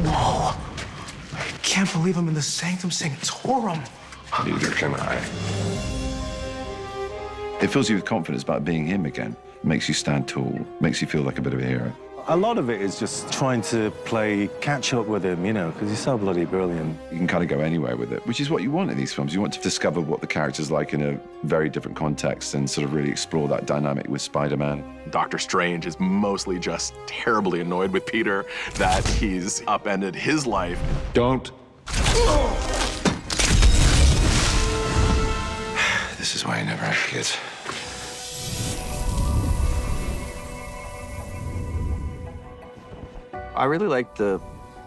Whoa. I can't believe I'm in the Sanctum Sanctorum. Neither can I. It fills you with confidence about being him again. Makes you stand tall, makes you feel like a bit of a hero. A lot of it is just trying to play catch up with him, you know, because he's so bloody brilliant. You can kind of go anywhere with it, which is what you want in these films. You want to discover what the character's like in a very different context and sort of really explore that dynamic with Spider-Man. Doctor Strange is mostly just terribly annoyed with Peter that he's upended his life. Don't. This is why you never have kids. I really like the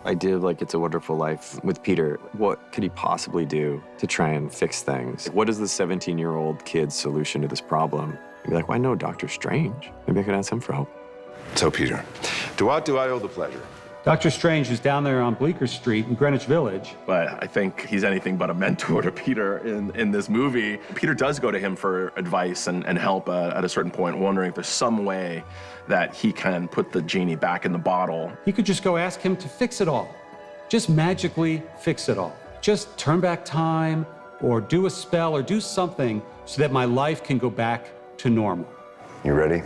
idea of like It's a Wonderful Life with Peter. What could he possibly do to try and fix things? What is the 17-year-old kid's solution to this problem? You'd be like, well, I know Doctor Strange. Maybe I could ask him for help. So, Peter, to what do I owe the pleasure? Dr. Strange is down there on Bleecker Street in Greenwich Village. But I think he's anything but a mentor to Peter in this movie. Peter does go to him for advice and help at a certain point, wondering if there's some way that he can put the genie back in the bottle. He could just go ask him to fix it all. Just magically fix it all. Just turn back time or do a spell or do something so that my life can go back to normal. You ready?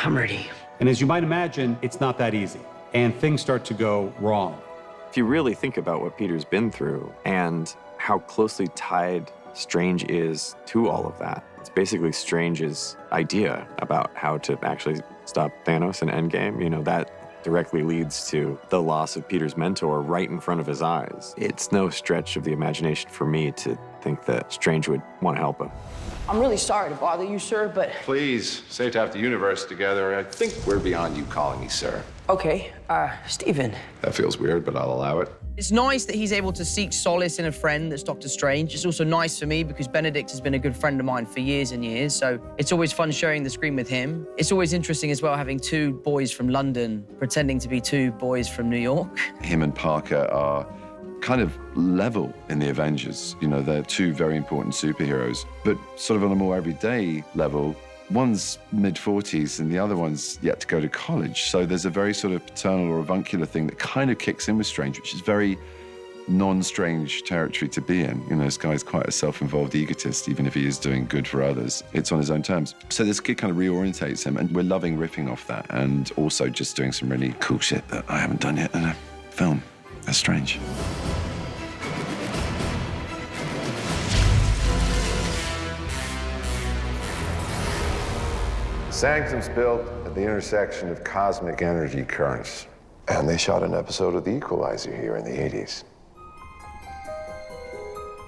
I'm ready. And as you might imagine, it's not that easy. And things start to go wrong. If you really think about what Peter's been through and how closely tied Strange is to all of that, it's basically Strange's idea about how to actually stop Thanos in Endgame. You know, that directly leads to the loss of Peter's mentor right in front of his eyes. It's no stretch of the imagination for me to think that Strange would want to help him. I'm really sorry to bother you, sir, but... Please, safe to have the universe together. I think we're beyond you calling me sir. Okay, Stephen. That feels weird, but I'll allow it. It's nice that he's able to seek solace in a friend that's Doctor Strange. It's also nice for me because Benedict has been a good friend of mine for years and years, so it's always fun sharing the screen with him. It's always interesting as well having two boys from London pretending to be two boys from New York. Him and Parker are kind of level in the Avengers. You know, they're two very important superheroes, but sort of on a more everyday level, one's mid-40s and the other one's yet to go to college. So there's a very sort of paternal or avuncular thing that kind of kicks in with Strange, which is very non-Strange territory to be in. You know, this guy's quite a self-involved egotist, even if he is doing good for others. It's on his own terms. So this kid kind of reorientates him, and we're loving riffing off that and also just doing some really cool shit that I haven't done yet in a film. That's Strange. Sanctum's built at the intersection of cosmic energy currents. And they shot an episode of The Equalizer here in the 80s.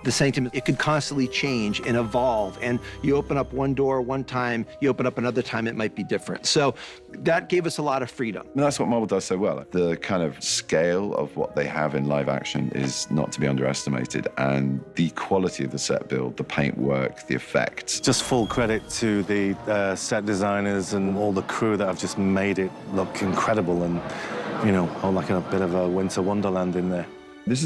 The Sanctum, it could constantly change and evolve. And you open up one door one time, you open up another time, it might be different. So that gave us a lot of freedom. And that's what Marvel does so well. The kind of scale of what they have in live action is not to be underestimated. And the quality of the set build, the paint work, the effects. Just full credit to the set designers and all the crew that have just made it look incredible and, you know, like a bit of a winter wonderland in there. This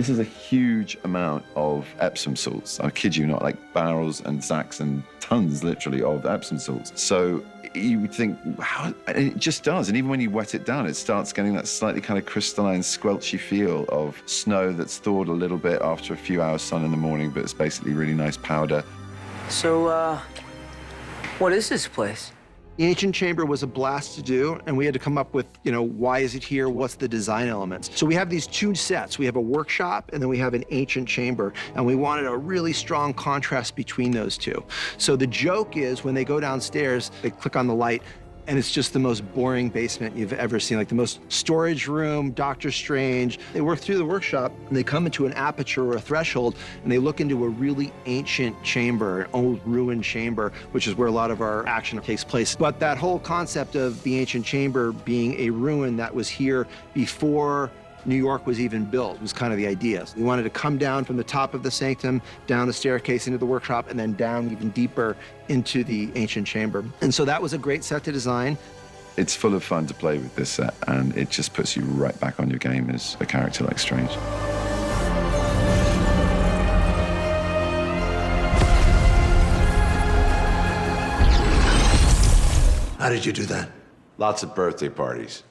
is a huge amount of Epsom salts. I kid you not, like barrels and sacks and tons, literally, of Epsom salts. So you would think, wow, and it just does. And even when you wet it down, it starts getting that slightly kind of crystalline, squelchy feel of snow that's thawed a little bit after a few hours sun in the morning, but it's basically really nice powder. So, what is this place? The Ancient Chamber was a blast to do, and we had to come up with, you know, why is it here? What's the design elements? So we have these two sets. We have a workshop, and then we have an Ancient Chamber, and we wanted a really strong contrast between those two. So the joke is when they go downstairs, they click on the light, and it's just the most boring basement you've ever seen, like the most storage room, Doctor Strange. They work through the workshop, and they come into an aperture or a threshold, and they look into a really ancient chamber, an old ruined chamber, which is where a lot of our action takes place. But that whole concept of the ancient chamber being a ruin that was here before New York was even built was kind of the idea. So we wanted to come down from the top of the sanctum, down the staircase into the workshop, and then down even deeper into the ancient chamber. And so that was a great set to design. It's full of fun to play with this set, and it just puts you right back on your game as a character like Strange. How did you do that? Lots of birthday parties.